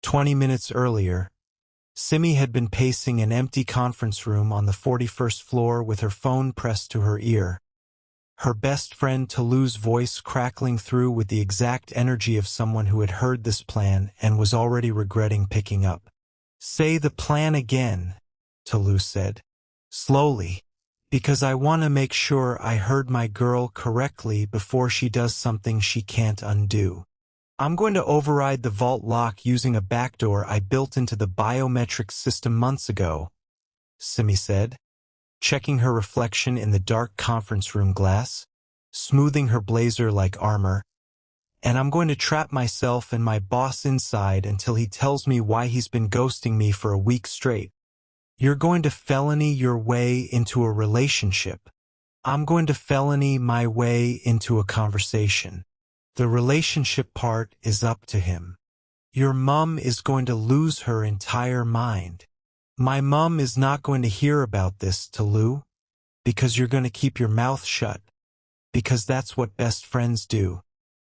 20 minutes earlier, Simi had been pacing an empty conference room on the 41st floor with her phone pressed to her ear, her best friend Talu's voice crackling through with the exact energy of someone who had heard this plan and was already regretting picking up. "Say the plan again," Talu said, slowly, "because I want to make sure I heard my girl correctly before she does something she can't undo." "I'm going to override the vault lock using a backdoor I built into the biometric system months ago," Simi said, checking her reflection in the dark conference room glass, smoothing her blazer like armor. "And I'm going to trap myself and my boss inside until he tells me why he's been ghosting me for a week straight. You're going to felony your way into a relationship. I'm going to felony my way into a conversation. The relationship part is up to him. Your mum is going to lose her entire mind. My mum is not going to hear about this, Talu, because you're going to keep your mouth shut, because that's what best friends do.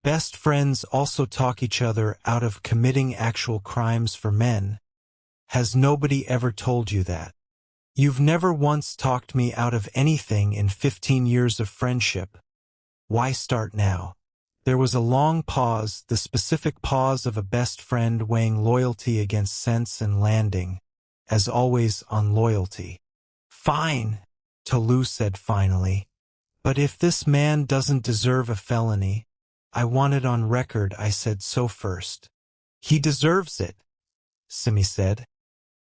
Best friends also talk each other out of committing actual crimes for men. Has nobody ever told you that? You've never once talked me out of anything in 15 years of friendship. Why start now?" There was a long pause, the specific pause of a best friend weighing loyalty against sense and landing, as always, on loyalty. "Fine," Talu said finally. "But if this man doesn't deserve a felony, I want it on record I said so first." "He deserves it," Simi said,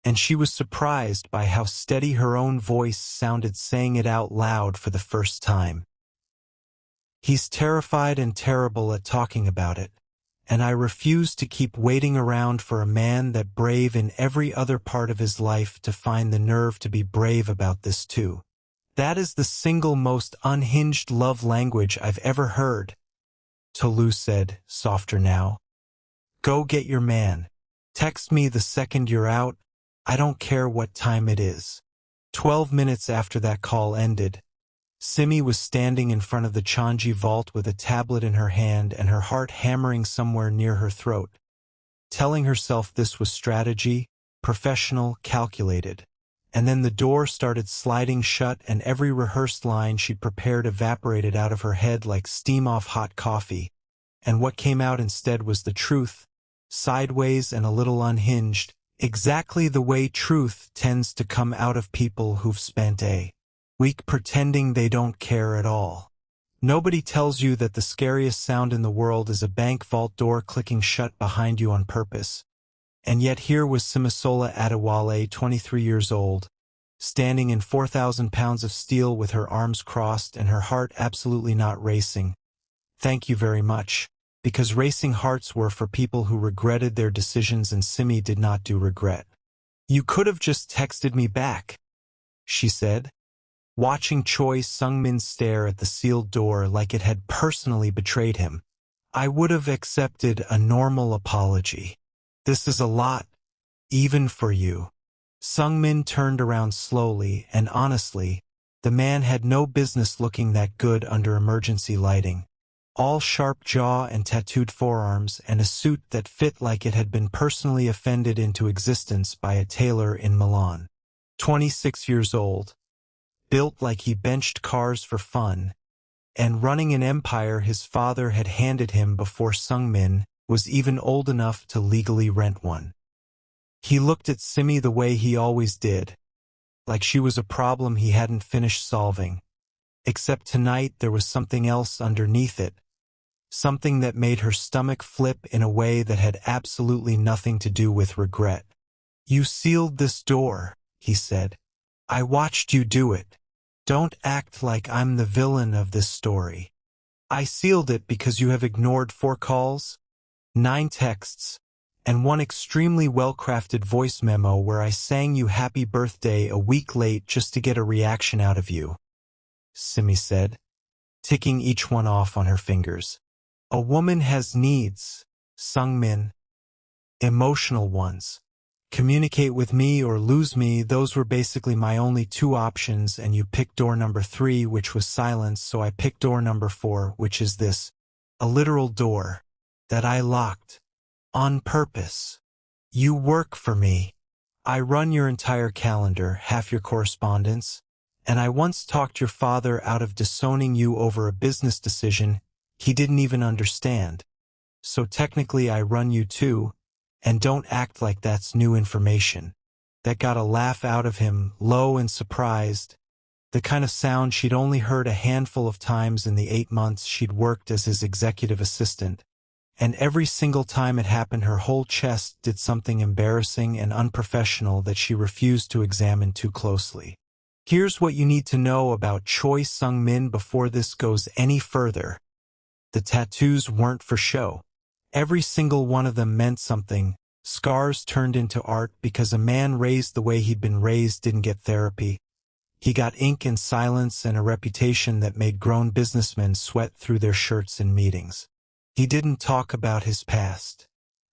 and she was surprised by how steady her own voice sounded saying it out loud for the first time. "He's terrified and terrible at talking about it, and I refuse to keep waiting around for a man that brave in every other part of his life to find the nerve to be brave about this too. That is the single most unhinged love language I've ever heard," Talu said, softer now. "Go get your man. Text me the second you're out. I don't care what time it is." 12 minutes after that call ended, Simi was standing in front of the Chanji vault with a tablet in her hand and her heart hammering somewhere near her throat, telling herself this was strategy, professional, calculated. And then the door started sliding shut and every rehearsed line she'd prepared evaporated out of her head like steam off hot coffee. And what came out instead was the truth, sideways and a little unhinged, exactly the way truth tends to come out of people who've spent a week pretending they don't care at all. Nobody tells you that the scariest sound in the world is a bank vault door clicking shut behind you on purpose. And yet here was Simi Adewale, 23 years old, standing in 4,000 pounds of steel with her arms crossed and her heart absolutely not racing. Thank you very much, because racing hearts were for people who regretted their decisions and Simi did not do regret. "You could have just texted me back," she said, watching Choi Seung-min stare at the sealed door like it had personally betrayed him. "I would have accepted a normal apology. This is a lot, even for you." Seung-min turned around slowly, and honestly, the man had no business looking that good under emergency lighting. All sharp jaw and tattooed forearms and a suit that fit like it had been personally offended into existence by a tailor in Milan. 26 years old, built like he benched cars for fun, and running an empire his father had handed him before Seung-min was even old enough to legally rent one. He looked at Simi the way he always did, like she was a problem he hadn't finished solving. Except tonight there was something else underneath it, something that made her stomach flip in a way that had absolutely nothing to do with regret. "You sealed this door," he said. "I watched you do it. Don't act like I'm the villain of this story. I sealed it because you have ignored 4 calls, 9 texts, and one extremely well-crafted voice memo where I sang you happy birthday a week late just to get a reaction out of you," Simi said, ticking each one off on her fingers. "A woman has needs, Seung-min. Emotional ones. Communicate with me or lose me, those were basically my only 2 options, and you picked door number 3, which was silence, so I picked door number 4, which is this. A literal door that I locked. On purpose. You work for me. I run your entire calendar, half your correspondence, and I once talked your father out of disowning you over a business decision he didn't even understand. So technically I run you too, and don't act like that's new information. That got a laugh out of him, low and surprised, the kind of sound she'd only heard a handful of times in the 8 months she'd worked as his executive assistant. And every single time it happened, her whole chest did something embarrassing and unprofessional that she refused to examine too closely. Here's what you need to know about Choi Seung-min before this goes any further. The tattoos weren't for show. Every single one of them meant something. Scars turned into art because a man raised the way he'd been raised didn't get therapy. He got ink and silence and a reputation that made grown businessmen sweat through their shirts in meetings. He didn't talk about his past.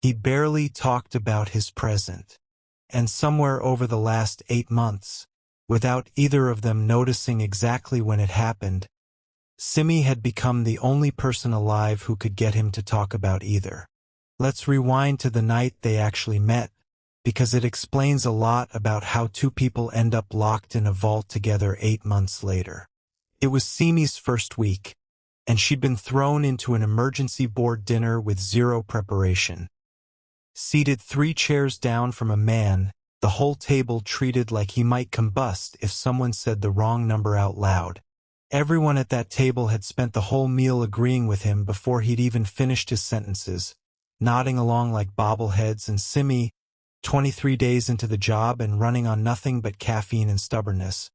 He barely talked about his present. And somewhere over the last 8 months, without either of them noticing exactly when it happened, Simi had become the only person alive who could get him to talk about either. Let's rewind to the night they actually met, because it explains a lot about how two people end up locked in a vault together 8 months later. It was Simi's first week, and she'd been thrown into an emergency board dinner with zero preparation. Seated 3 chairs down from a man, the whole table treated like he might combust if someone said the wrong number out loud. Everyone at that table had spent the whole meal agreeing with him before he'd even finished his sentences, nodding along like bobbleheads, and Simi, 23 days into the job and running on nothing but caffeine and stubbornness,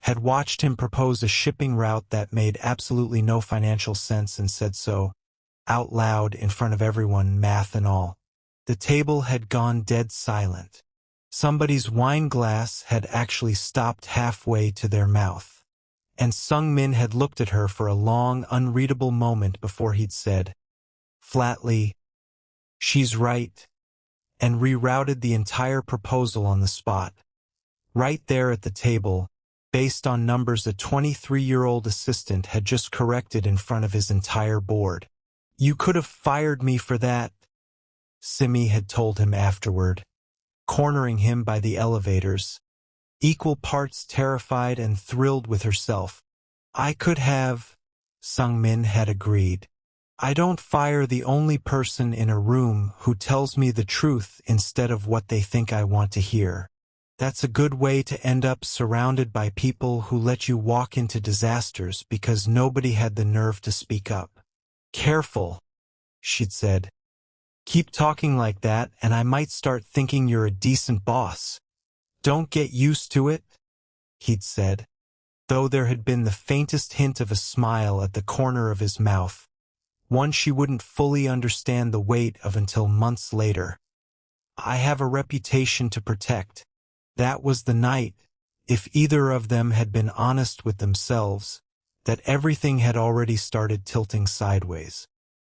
had watched him propose a shipping route that made absolutely no financial sense and said so, out loud in front of everyone, math and all. The table had gone dead silent. Somebody's wine glass had actually stopped halfway to their mouth. And Seung-min had looked at her for a long, unreadable moment before he'd said, flatly, "She's right," and rerouted the entire proposal on the spot. Right there at the table, based on numbers a 23-year-old assistant had just corrected in front of his entire board. "You could have fired me for that," Simi had told him afterward, cornering him by the elevators, equal parts terrified and thrilled with herself. "I could have," Seung-min had agreed. "I don't fire the only person in a room who tells me the truth instead of what they think I want to hear. That's a good way to end up surrounded by people who let you walk into disasters because nobody had the nerve to speak up." "Careful," she'd said. "Keep talking like that and I might start thinking you're a decent boss." "Don't get used to it," he'd said, though there had been the faintest hint of a smile at the corner of his mouth, one she wouldn't fully understand the weight of until months later. "I have a reputation to protect." That was the night, if either of them had been honest with themselves, that everything had already started tilting sideways.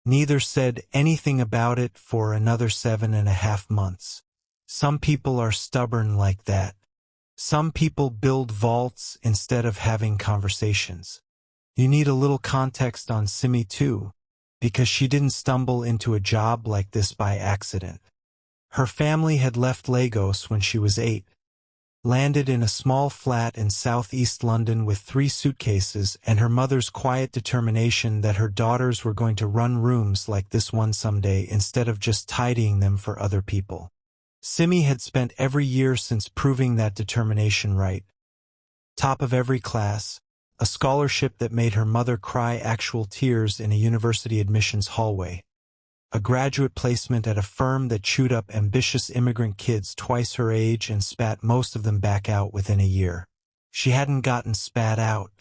Neither said anything about it for another 7.5 months. Some people are stubborn like that. Some people build vaults instead of having conversations. You need a little context on Simi too, because she didn't stumble into a job like this by accident. Her family had left Lagos when she was 8, landed in a small flat in southeast London with 3 suitcases and her mother's quiet determination that her daughters were going to run rooms like this one someday instead of just tidying them for other people. Simi had spent every year since proving that determination right. Top of every class, a scholarship that made her mother cry actual tears in a university admissions hallway, a graduate placement at a firm that chewed up ambitious immigrant kids twice her age and spat most of them back out within a year. She hadn't gotten spat out.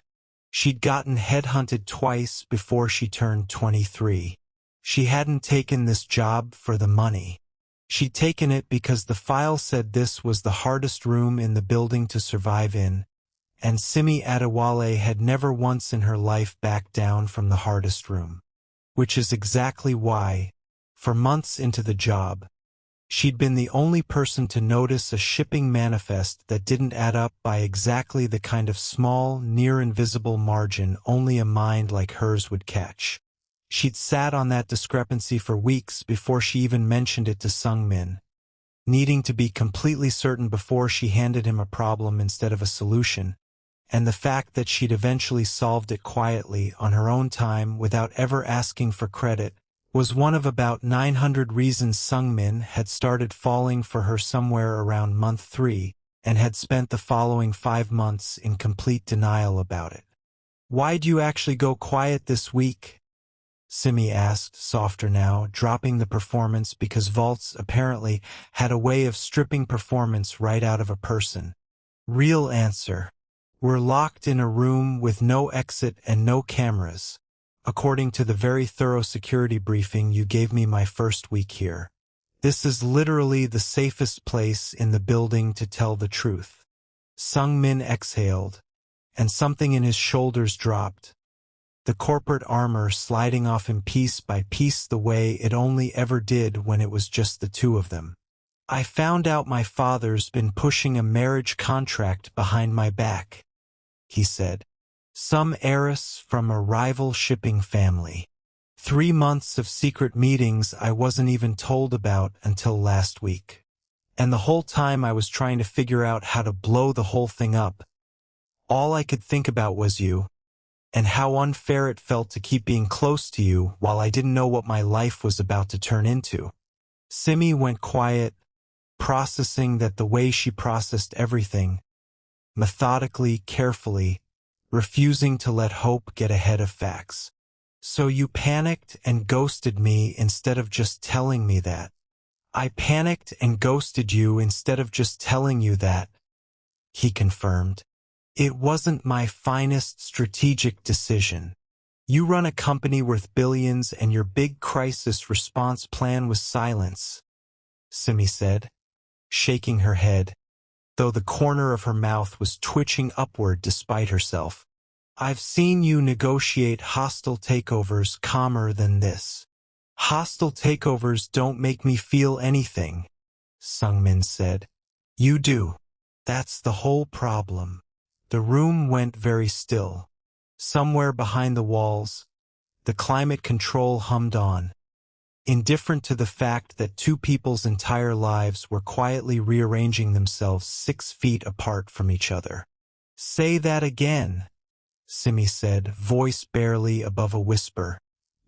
She'd gotten headhunted twice before she turned 23. She hadn't taken this job for the money. She'd taken it because the file said this was the hardest room in the building to survive in, and Simi Adewale had never once in her life backed down from the hardest room. Which is exactly why, for months into the job, she'd been the only person to notice a shipping manifest that didn't add up by exactly the kind of small, near-invisible margin only a mind like hers would catch. She'd sat on that discrepancy for weeks before she even mentioned it to Seung-min. needing to be completely certain before she handed him a problem instead of a solution, and the fact that she'd eventually solved it quietly on her own time without ever asking for credit was one of about 900 reasons Seung-min had started falling for her somewhere around month 3 and had spent the following 5 months in complete denial about it. "Why'd you actually go quiet this week?" Simi asked, softer now, dropping the performance because vaults apparently had a way of stripping performance right out of a person. "Real answer. We're locked in a room with no exit and no cameras, according to the very thorough security briefing you gave me my first week here. This is literally the safest place in the building to tell the truth." Seung-min exhaled, and something in his shoulders dropped, the corporate armor sliding off him piece by piece the way it only ever did when it was just the two of them. "I found out my father's been pushing a marriage contract behind my back," he said. "Some heiress from a rival shipping family. 3 months of secret meetings I wasn't even told about until last week. And the whole time I was trying to figure out how to blow the whole thing up, all I could think about was you, and how unfair it felt to keep being close to you while I didn't know what my life was about to turn into." Simi went quiet, processing that the way she processed everything, methodically, carefully, refusing to let hope get ahead of facts. "So you panicked and ghosted me instead of just telling me that." "I panicked and ghosted you instead of just telling you that," he confirmed. "It wasn't my finest strategic decision. You run a company worth billions and your big crisis response plan was silence," Simi said, shaking her head, though the corner of her mouth was twitching upward despite herself. "I've seen you negotiate hostile takeovers calmer than this." "Hostile takeovers don't make me feel anything," Seung-min said. "You do. That's the whole problem." The room went very still. Somewhere behind the walls, the climate control hummed on, indifferent to the fact that two people's entire lives were quietly rearranging themselves 6 feet apart from each other. "Say that again," Simi said, voice barely above a whisper.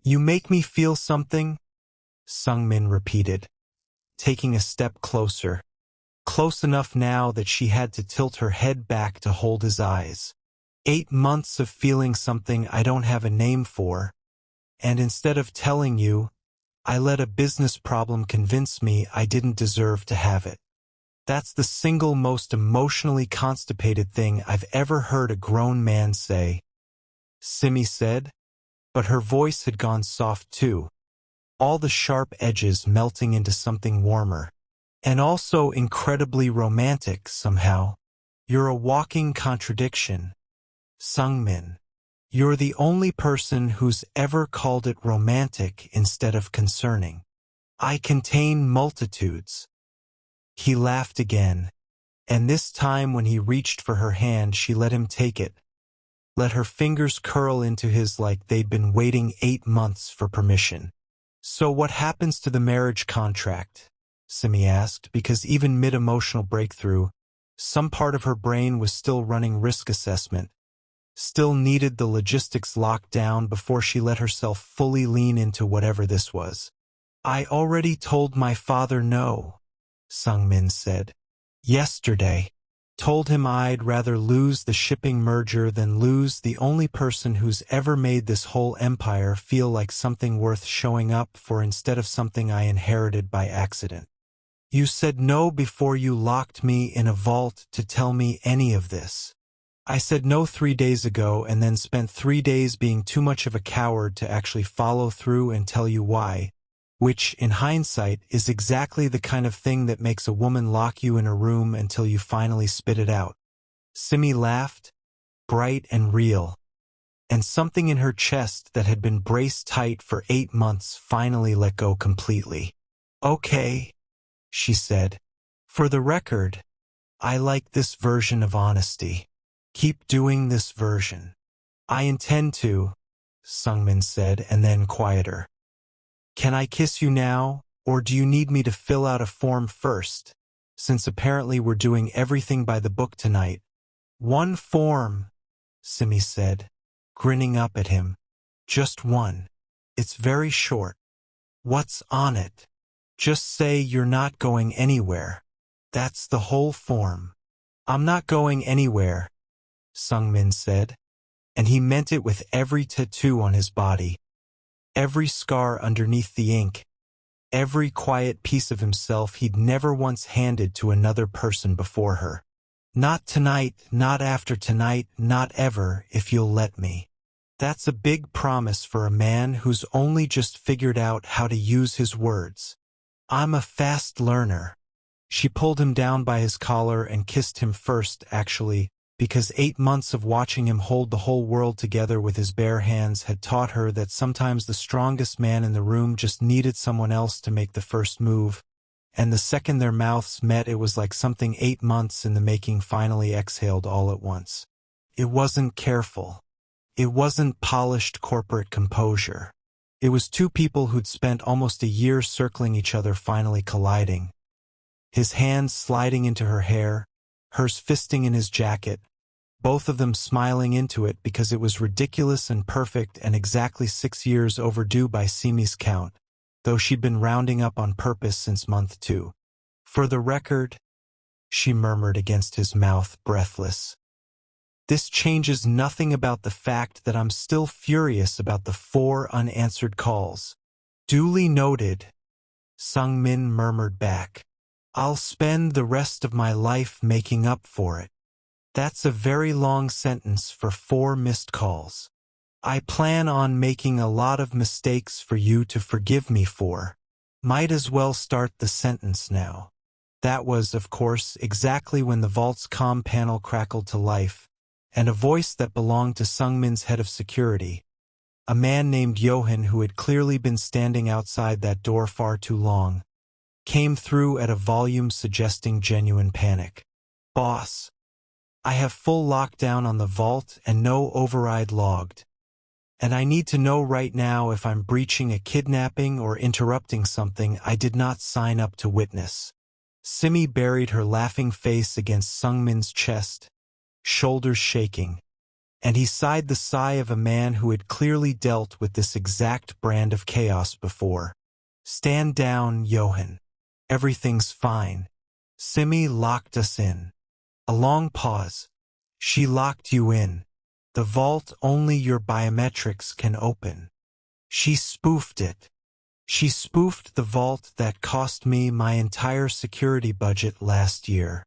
"You make me feel something," Seung-min repeated, taking a step closer, close enough now that she had to tilt her head back to hold his eyes. 8 months of feeling something I don't have a name for, and instead of telling you, I let a business problem convince me I didn't deserve to have it. That's the single most emotionally constipated thing I've ever heard a grown man say," Simi said, but her voice had gone soft too, all the sharp edges melting into something warmer, and also incredibly romantic somehow. "You're a walking contradiction, Seung-min. You're the only person who's ever called it romantic instead of concerning. I contain multitudes." He laughed again, and this time when he reached for her hand she let him take it, let her fingers curl into his like they'd been waiting 8 months for permission. "So what happens to the marriage contract?" Simi asked, because even mid-emotional breakthrough, some part of her brain was still running risk assessment, still needed the logistics locked down before she let herself fully lean into whatever this was. "I already told my father no," Seung-min said. "Yesterday. Told him I'd rather lose the shipping merger than lose the only person who's ever made this whole empire feel like something worth showing up for instead of something I inherited by accident. You said no before you locked me in a vault to tell me any of this. I said no 3 days ago and then spent 3 days being too much of a coward to actually follow through and tell you why, which, in hindsight, is exactly the kind of thing that makes a woman lock you in a room until you finally spit it out." Simi laughed, bright and real, and something in her chest that had been braced tight for 8 months finally let go completely. "Okay," she said. "For the record, I like this version of honesty. Keep doing this version." "I intend to," Seung-min said, and then quieter. "Can I kiss you now?" Or do you need me to fill out a form first, since apparently we're doing everything by the book tonight? One form, Simi said, grinning up at him. Just one. It's very short. What's on it? Just say you're not going anywhere. That's the whole form. I'm not going anywhere, Seung-min said, and he meant it with every tattoo on his body, every scar underneath the ink, every quiet piece of himself he'd never once handed to another person before her. Not tonight, not after tonight, not ever, if you'll let me. That's a big promise for a man who's only just figured out how to use his words. I'm a fast learner. She pulled him down by his collar and kissed him first, actually, because 8 months of watching him hold the whole world together with his bare hands had taught her that sometimes the strongest man in the room just needed someone else to make the first move, and the second their mouths met it was like something 8 months in the making finally exhaled all at once. It wasn't careful. It wasn't polished corporate composure. It was two people who'd spent almost a year circling each other finally colliding. His hands sliding into her hair, hers fisting in his jacket, both of them smiling into it because it was ridiculous and perfect and exactly 6 years overdue by Simi's count, though she'd been rounding up on purpose since month 2. For the record, she murmured against his mouth, breathless. This changes nothing about the fact that I'm still furious about the 4 unanswered calls. Duly noted, Seung-min murmured back. I'll spend the rest of my life making up for it. That's a very long sentence for 4 missed calls. I plan on making a lot of mistakes for you to forgive me for. Might as well start the sentence now. That was, of course, exactly when the vault's comm panel crackled to life, and a voice that belonged to Seung-min's head of security, a man named Johan who had clearly been standing outside that door far too long, came through at a volume suggesting genuine panic. Boss, I have full lockdown on the vault and no override logged. And I need to know right now if I'm breaching a kidnapping or interrupting something I did not sign up to witness. Simi buried her laughing face against Seung-min's chest, shoulders shaking, and he sighed the sigh of a man who had clearly dealt with this exact brand of chaos before. Stand down, Johan. Everything's fine. Simi locked us in. A long pause. She locked you in. The vault only your biometrics can open. She spoofed it. She spoofed the vault that cost me my entire security budget last year.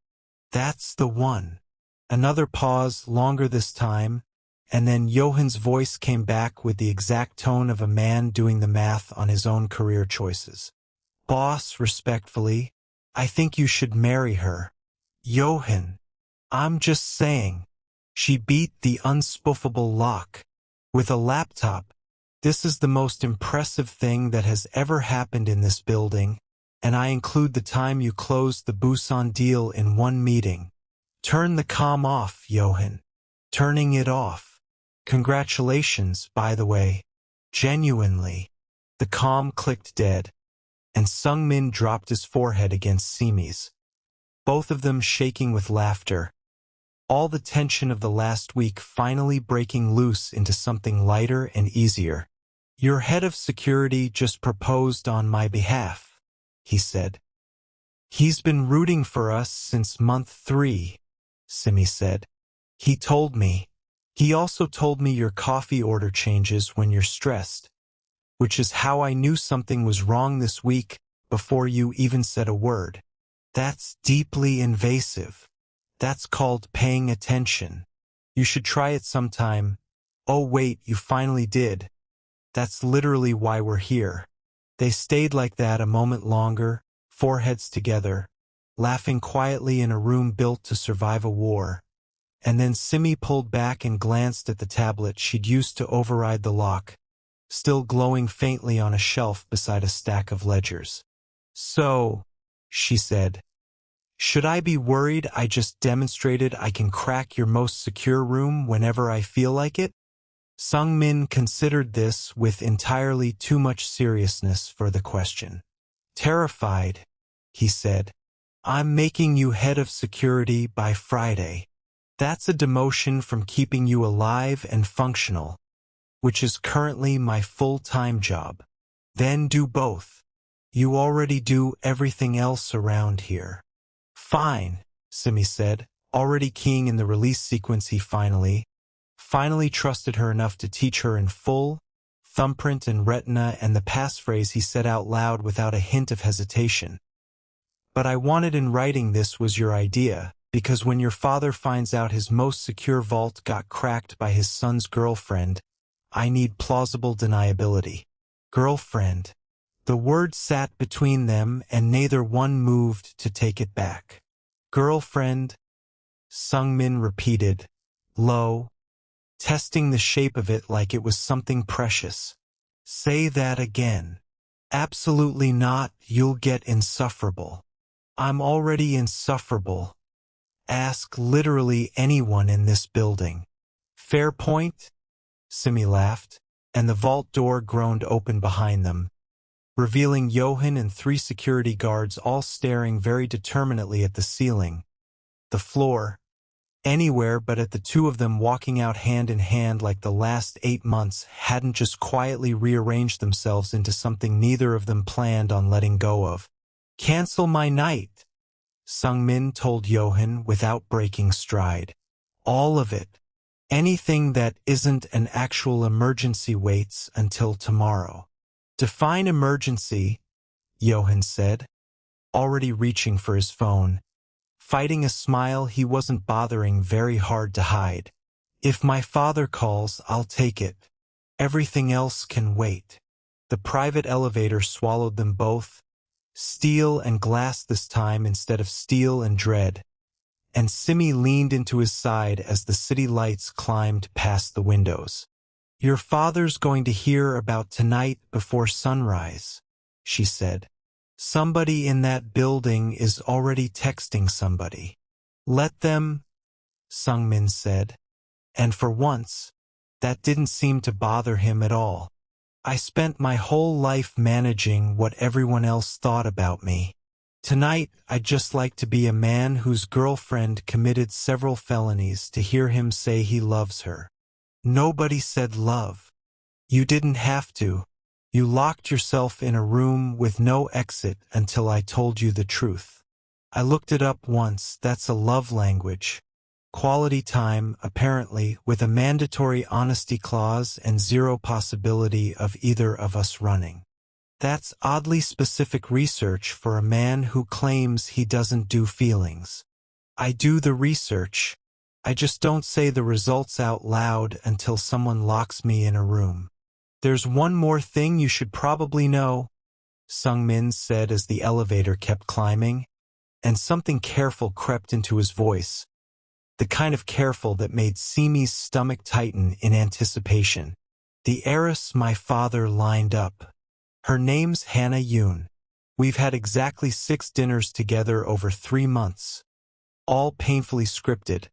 That's the one. Another pause, longer this time, and then Johan's voice came back with the exact tone of a man doing the math on his own career choices. Boss, respectfully, I think you should marry her. Johan, I'm just saying. She beat the unspoofable lock. With a laptop. This is the most impressive thing that has ever happened in this building, and I include the time you closed the Busan deal in one meeting. Turn the comm off, Johan. Turning it off. Congratulations, by the way. Genuinely. The comm clicked dead, and Seung-min dropped his forehead against Simi's, both of them shaking with laughter. All the tension of the last week finally breaking loose into something lighter and easier. Your head of security just proposed on my behalf, he said. He's been rooting for us since month 3, Simi said. He told me. He also told me your coffee order changes when you're stressed, which is how I knew something was wrong this week before you even said a word. That's deeply invasive. That's called paying attention. You should try it sometime. Oh wait, you finally did. That's literally why we're here. They stayed like that a moment longer, foreheads together, laughing quietly in a room built to survive a war. And then Simi pulled back and glanced at the tablet she'd used to override the lock, still glowing faintly on a shelf beside a stack of ledgers. So, she said, should I be worried I just demonstrated I can crack your most secure room whenever I feel like it? Seung-min considered this with entirely too much seriousness for the question. Terrified, he said. I'm making you head of security by Friday. That's a demotion from keeping you alive and functional, which is currently my full-time job. Then do both. You already do everything else around here. Fine, Simi said, already keying in the release sequence he finally trusted her enough to teach her in full, thumbprint and retina and the passphrase he said out loud without a hint of hesitation. But I wanted in writing this was your idea, because when your father finds out his most secure vault got cracked by his son's girlfriend, I need plausible deniability. Girlfriend. The word sat between them and neither one moved to take it back. Girlfriend, Seung-min repeated, low, testing the shape of it like it was something precious. Say that again. Absolutely not, you'll get insufferable. I'm already insufferable. Ask literally anyone in this building. Fair point? Simi laughed, and the vault door groaned open behind them, revealing Johan and 3 security guards all staring very determinedly at the ceiling, the floor, anywhere but at the 2 of them walking out hand in hand like the last 8 months hadn't just quietly rearranged themselves into something neither of them planned on letting go of. Cancel my night, Seung-min told Johan without breaking stride. All of it. Anything that isn't an actual emergency waits until tomorrow. Define emergency, Johan said, already reaching for his phone. Fighting a smile he wasn't bothering very hard to hide. If my father calls, I'll take it. Everything else can wait. The private elevator swallowed them both, steel and glass this time instead of steel and dread, and Simi leaned into his side as the city lights climbed past the windows. Your father's going to hear about tonight before sunrise, she said. Somebody in that building is already texting somebody. Let them, Seung-min said, and for once, that didn't seem to bother him at all. I spent my whole life managing what everyone else thought about me. Tonight, I'd just like to be a man whose girlfriend committed several felonies to hear him say he loves her. Nobody said love. You didn't have to. You locked yourself in a room with no exit until I told you the truth. I looked it up once, that's a love language. Quality time, apparently, with a mandatory honesty clause and zero possibility of either of us running. That's oddly specific research for a man who claims he doesn't do feelings. I do the research. I just don't say the results out loud until someone locks me in a room. There's one more thing you should probably know, Seung-min said as the elevator kept climbing, and something careful crept into his voice, the kind of careful that made Simi's stomach tighten in anticipation. The heiress my father lined up. Her name's Hannah Yoon. We've had exactly 6 dinners together over 3 months. All painfully scripted.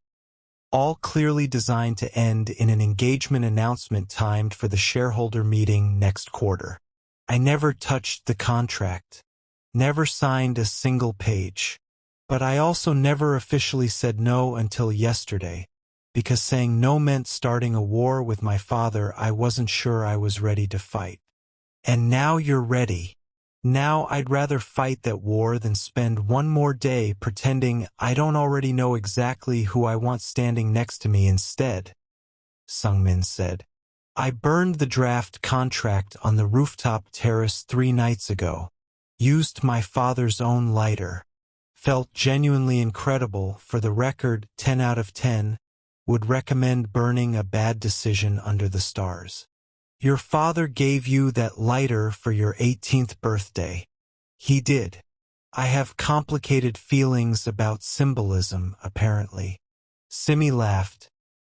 All clearly designed to end in an engagement announcement timed for the shareholder meeting next quarter. I never touched the contract. Never signed a single page. But I also never officially said no until yesterday, because saying no meant starting a war with my father I wasn't sure I was ready to fight. And now you're ready. Now I'd rather fight that war than spend one more day pretending I don't already know exactly who I want standing next to me instead, Seung-min said. I burned the draft contract on the rooftop terrace 3 nights ago. Used my father's own lighter. Felt genuinely incredible. For the record, 10 out of 10. Would recommend burning a bad decision under the stars. Your father gave you that lighter for your 18th birthday. He did. I have complicated feelings about symbolism, apparently. Simi laughed,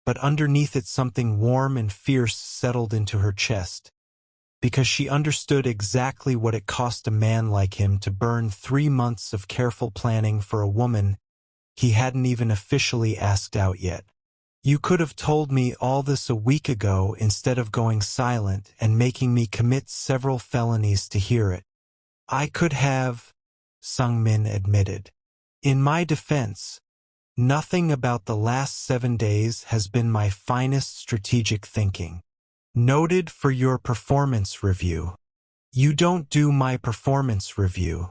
but underneath it something warm and fierce settled into her chest, because she understood exactly what it cost a man like him to burn 3 months of careful planning for a woman he hadn't even officially asked out yet. You could have told me all this a week ago instead of going silent and making me commit several felonies to hear it. I could have, Seung-min admitted. In my defense, nothing about the last 7 days has been my finest strategic thinking. Noted for your performance review. You don't do my performance review.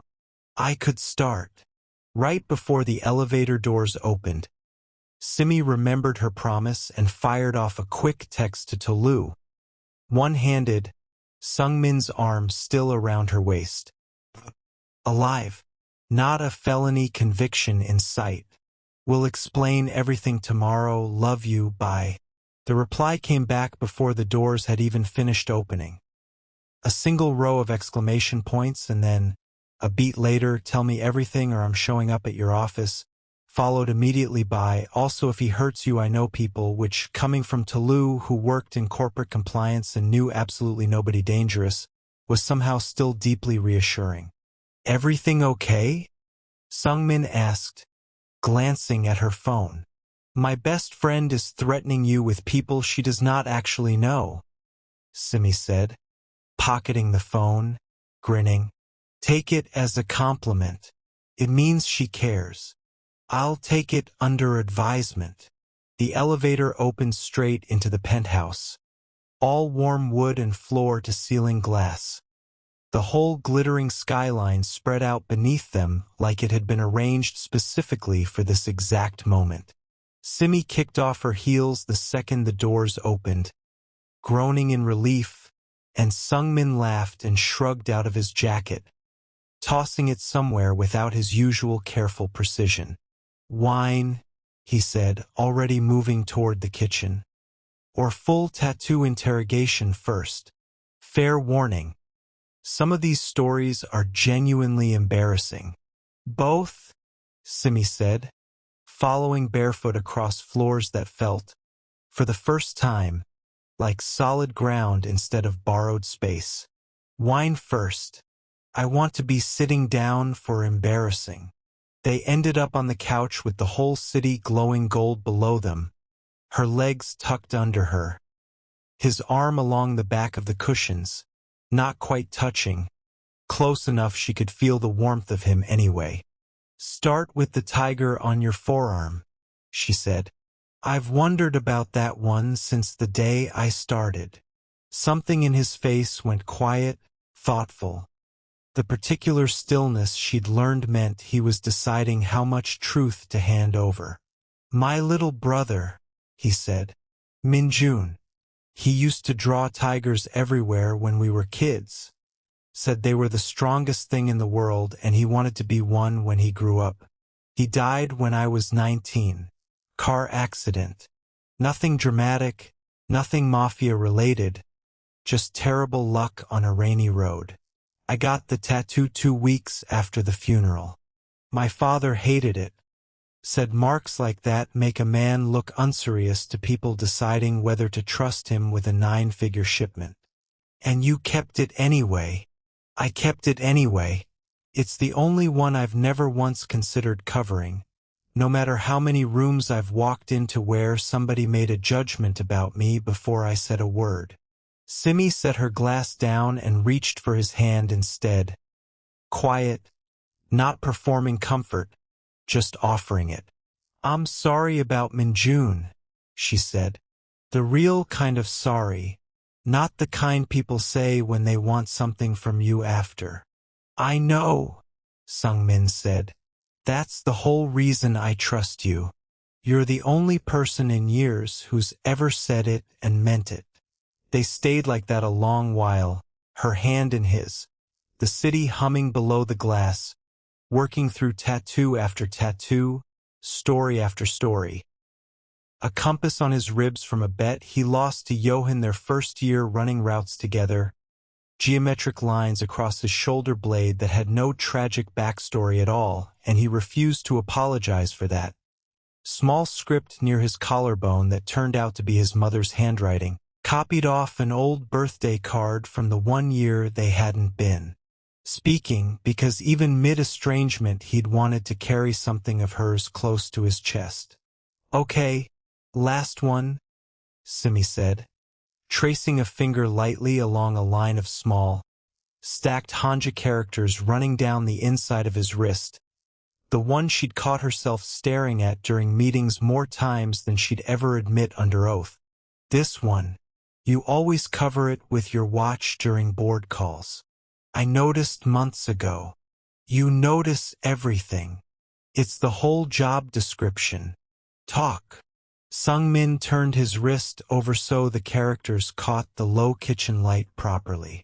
I could start. Right before the elevator doors opened, Simi remembered her promise and fired off a quick text to Tolu. One-handed, Seung-min's arms still around her waist. Alive. Not a felony conviction in sight. Will explain everything tomorrow. Love you. Bye. The reply came back before the doors had even finished opening. A single row of exclamation points and then, a beat later, tell me everything or I'm showing up at your office, followed immediately by, also if he hurts you I know people, which, coming from Tolu, who worked in corporate compliance and knew absolutely nobody dangerous, was somehow still deeply reassuring. Everything okay? Seung-min asked, glancing at her phone. My best friend is threatening you with people she does not actually know, Simi said, pocketing the phone, grinning. Take it as a compliment. It means she cares. I'll take it under advisement. The elevator opened straight into the penthouse. All warm wood and floor-to-ceiling glass. The whole glittering skyline spread out beneath them like it had been arranged specifically for this exact moment. Simi kicked off her heels the second the doors opened, groaning in relief, and Seung-min laughed and shrugged out of his jacket, tossing it somewhere without his usual careful precision. Wine, he said, already moving toward the kitchen. Or full tattoo interrogation first. Fair warning. Some of these stories are genuinely embarrassing. Both, Simi said, following barefoot across floors that felt, for the first time, like solid ground instead of borrowed space. Wine first. I want to be sitting down for embarrassing. They ended up on the couch with the whole city glowing gold below them, her legs tucked under her. His arm along the back of the cushions, not quite touching, close enough she could feel the warmth of him anyway. Start with the tiger on your forearm, she said. I've wondered about that one since the day I started. Something in his face went quiet, thoughtful. The particular stillness she'd learned meant he was deciding how much truth to hand over. My little brother, he said. Minjun. He used to draw tigers everywhere when we were kids. Said they were the strongest thing in the world and he wanted to be one when he grew up. He died when I was 19. Car accident. Nothing dramatic, nothing mafia related, just terrible luck on a rainy road. I got the tattoo 2 weeks after the funeral. My father hated it. Said marks like that make a man look unserious to people deciding whether to trust him with a 9-figure shipment. And you kept it anyway. I kept it anyway. It's the only one I've never once considered covering, no matter how many rooms I've walked into where somebody made a judgment about me before I said a word. Simi set her glass down and reached for his hand instead. Quiet, not performing comfort, just offering it. I'm sorry about Minjun, she said. The real kind of sorry, not the kind people say when they want something from you after. I know, Seung-min said. That's the whole reason I trust you. You're the only person in years who's ever said it and meant it. They stayed like that a long while, her hand in his, the city humming below the glass, working through tattoo after tattoo, story after story. A compass on his ribs from a bet he lost to Johan their first year running routes together, geometric lines across his shoulder blade that had no tragic backstory at all, and he refused to apologize for that. Small script near his collarbone that turned out to be his mother's handwriting, copied off an old birthday card from the 1 year they hadn't been speaking, because even mid-estrangement he'd wanted to carry something of hers close to his chest. Okay, last one, Simi said, tracing a finger lightly along a line of small, stacked Hanja characters running down the inside of his wrist, the one she'd caught herself staring at during meetings more times than she'd ever admit under oath. This one. You always cover it with your watch during board calls. I noticed months ago. You notice everything. It's the whole job description. Talk. Seung-min turned his wrist over so the characters caught the low kitchen light properly.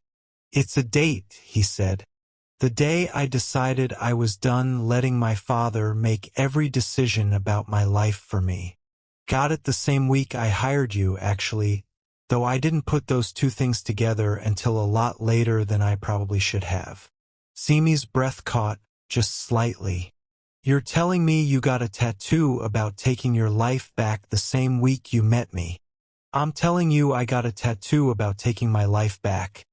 It's a date, he said. The day I decided I was done letting my father make every decision about my life for me. Got it the same week I hired you, actually, though I didn't put those two things together until a lot later than I probably should have. Simi's breath caught, just slightly. You're telling me you got a tattoo about taking your life back the same week you met me. I'm telling you I got a tattoo about taking my life back,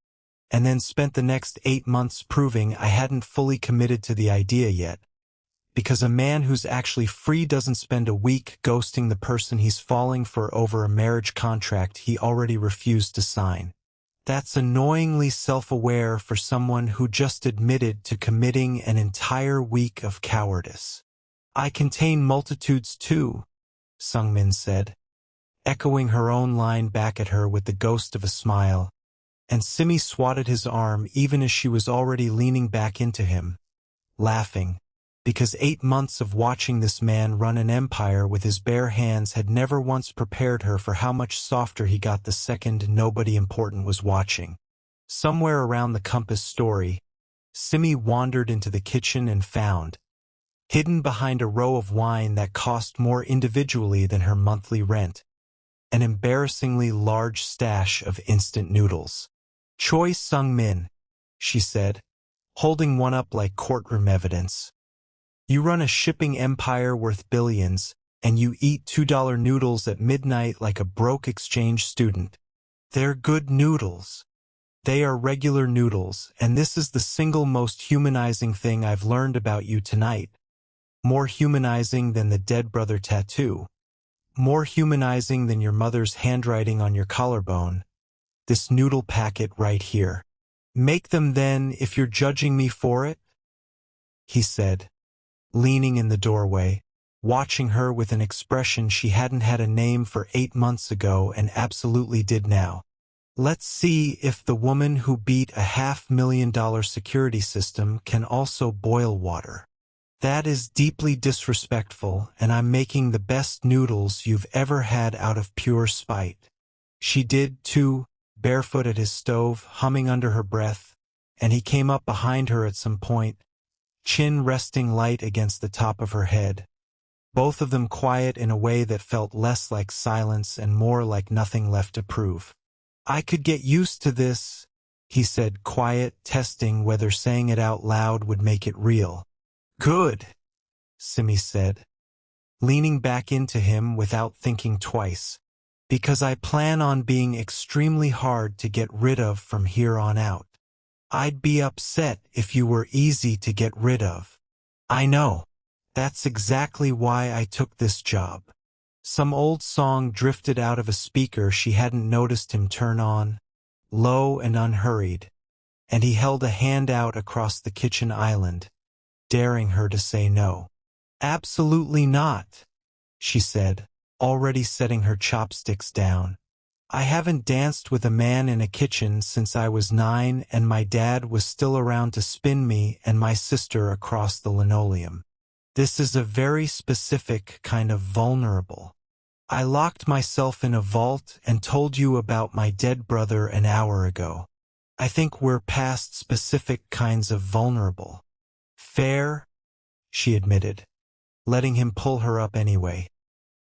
and then spent the next 8 months proving I hadn't fully committed to the idea yet. Because a man who's actually free doesn't spend a week ghosting the person he's falling for over a marriage contract he already refused to sign. That's annoyingly self-aware for someone who just admitted to committing an entire week of cowardice. I contain multitudes too, Seung-min said, echoing her own line back at her with the ghost of a smile, and Simi swatted his arm even as she was already leaning back into him, laughing, because 8 months of watching this man run an empire with his bare hands had never once prepared her for how much softer he got the second nobody important was watching. Somewhere around the compass story, Simi wandered into the kitchen and found, hidden behind a row of wine that cost more individually than her monthly rent, an embarrassingly large stash of instant noodles. Choi Seung-min, she said, holding one up like courtroom evidence. You run a shipping empire worth billions, and you eat $2 noodles at midnight like a broke exchange student. They're good noodles. They are regular noodles, and this is the single most humanizing thing I've learned about you tonight. More humanizing than the dead brother tattoo. More humanizing than your mother's handwriting on your collarbone. This noodle packet right here. Make them then if you're judging me for it, he said, leaning in the doorway, watching her with an expression she hadn't had a name for 8 months ago and absolutely did now. Let's see if the woman who beat a $500,000 security system can also boil water. That is deeply disrespectful, and I'm making the best noodles you've ever had out of pure spite. She did, too, barefoot at his stove, humming under her breath, and he came up behind her at some point, chin resting light against the top of her head, both of them quiet in a way that felt less like silence and more like nothing left to prove. I could get used to this, he said, quiet, testing whether saying it out loud would make it real. Good, Simi said, leaning back into him without thinking twice, because I plan on being extremely hard to get rid of from here on out. I'd be upset if you were easy to get rid of. I know. That's exactly why I took this job. Some old song drifted out of a speaker she hadn't noticed him turn on, low and unhurried, and he held a hand out across the kitchen island, daring her to say no. Absolutely not, she said, already setting her chopsticks down. I haven't danced with a man in a kitchen since I was 9 and my dad was still around to spin me and my sister across the linoleum. This is a very specific kind of vulnerable. I locked myself in a vault and told you about my dead brother an hour ago. I think we're past specific kinds of vulnerable. Fair, she admitted, letting him pull her up anyway.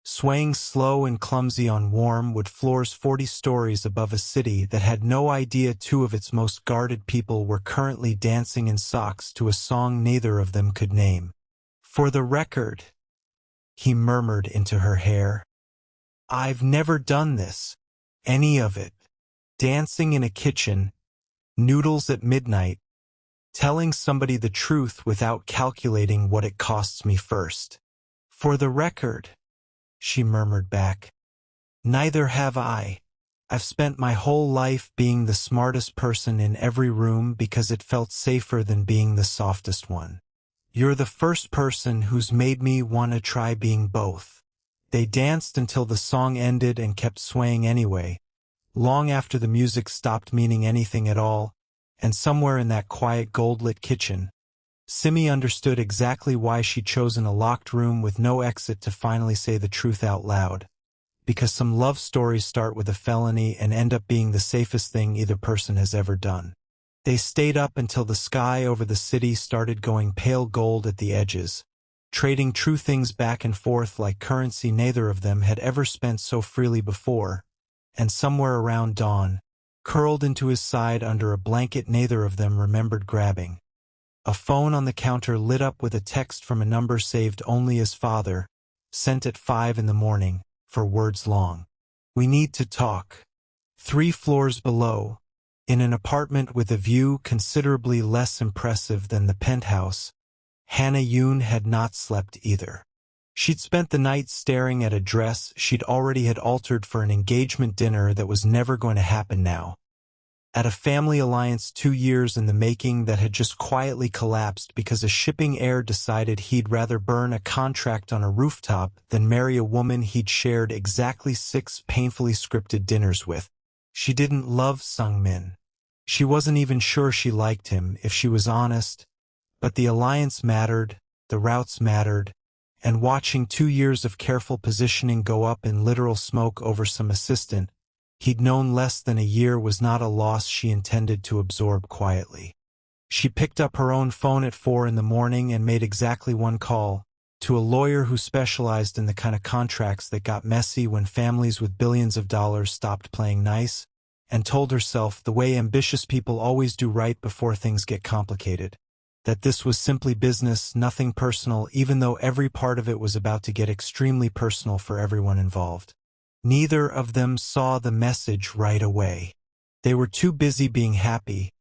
Swaying slow and clumsy on warm wood floors 40 stories above a city that had no idea 2 of its most guarded people were currently dancing in socks to a song neither of them could name. For the record, he murmured into her hair, I've never done this, any of it. Dancing in a kitchen, noodles at midnight, telling somebody the truth without calculating what it costs me first. For the record, she murmured back, neither have I. I've spent my whole life being the smartest person in every room because it felt safer than being the softest one. You're the first person who's made me want to try being both. They danced until the song ended and kept swaying anyway, long after the music stopped meaning anything at all, and somewhere in that quiet gold-lit kitchen, Simi understood exactly why she'd chosen a locked room with no exit to finally say the truth out loud. Because some love stories start with a felony and end up being the safest thing either person has ever done. They stayed up until the sky over the city started going pale gold at the edges, trading true things back and forth like currency neither of them had ever spent so freely before, and somewhere around dawn, curled into his side under a blanket neither of them remembered grabbing. A phone on the counter lit up with a text from a number saved only as father, sent at 5 in the morning, for words long. "We need to talk." 3 floors below, in an apartment with a view considerably less impressive than the penthouse, Hannah Yoon had not slept either. She'd spent the night staring at a dress she'd already had altered for an engagement dinner that was never going to happen now. At a family alliance 2 years in the making that had just quietly collapsed because a shipping heir decided he'd rather burn a contract on a rooftop than marry a woman he'd shared exactly 6 painfully scripted dinners with. She didn't love Seung-min. She wasn't even sure she liked him, if she was honest. But the alliance mattered, the routes mattered, and watching 2 years of careful positioning go up in literal smoke over some assistant he'd known less than a year was not a loss she intended to absorb quietly. She picked up her own phone at 4 in the morning and made exactly one call, to a lawyer who specialized in the kind of contracts that got messy when families with billions of dollars stopped playing nice, and told herself, the way ambitious people always do right before things get complicated, that this was simply business, nothing personal, even though every part of it was about to get extremely personal for everyone involved. Neither of them saw the message right away. They were too busy being happy,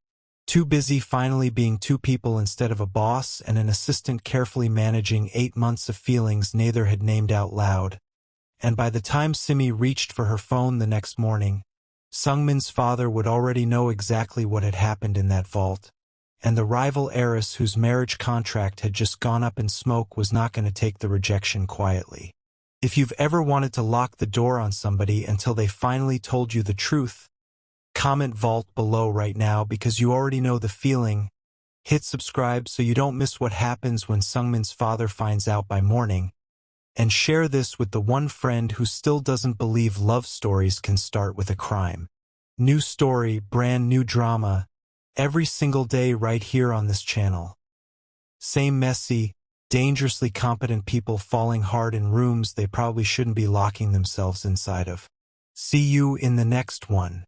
too busy finally being 2 people instead of a boss and an assistant carefully managing 8 months of feelings neither had named out loud. And by the time Simi reached for her phone the next morning, Seung-min's father would already know exactly what had happened in that vault, and the rival heiress whose marriage contract had just gone up in smoke was not going to take the rejection quietly. If you've ever wanted to lock the door on somebody until they finally told you the truth, comment vault below right now because you already know the feeling. Hit subscribe so you don't miss what happens when Seung-min's father finds out by morning. And share this with the one friend who still doesn't believe love stories can start with a crime. New story, brand new drama, every single day right here on this channel. Same messy, dangerously competent people falling hard in rooms they probably shouldn't be locking themselves inside of. See you in the next one.